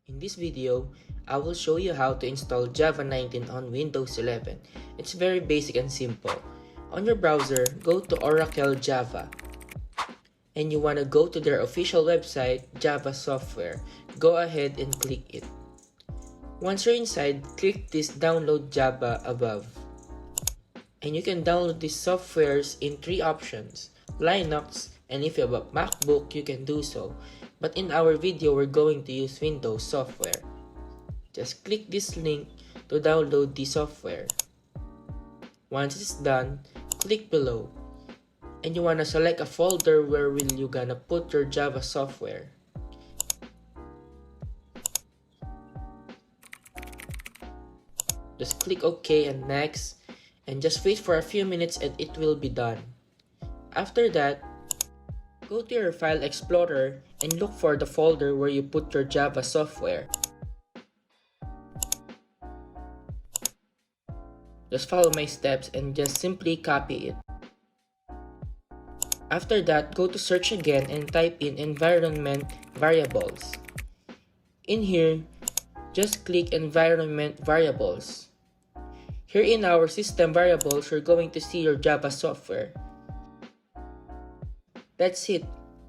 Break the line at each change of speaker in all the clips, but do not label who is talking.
In this video, I will show you how to install Java 19 on Windows 11. It's very basic and simple. On your browser, go to Oracle Java. And you want to go to their official website, Java Software. Go ahead and click it. Once you're inside, click this Download Java above. And you can download these softwares in 3 options: Linux, and if you have a MacBook, you can do so. But in our video, we're going to use Windows software. Just click this link to download the software. Once it's done, click below. And you wanna select a folder where will you gonna put your Java software. Just click OK and next, and just wait for a few minutes and it will be done. After that, go to your File Explorer and look for the folder where you put your Java software. Just follow my steps and just simply copy it. After that, go to search again and type in environment variables. In here, just click environment variables. Here in our system variables, you're going to see your Java software. That's it.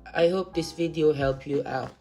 I hope this video helped you out.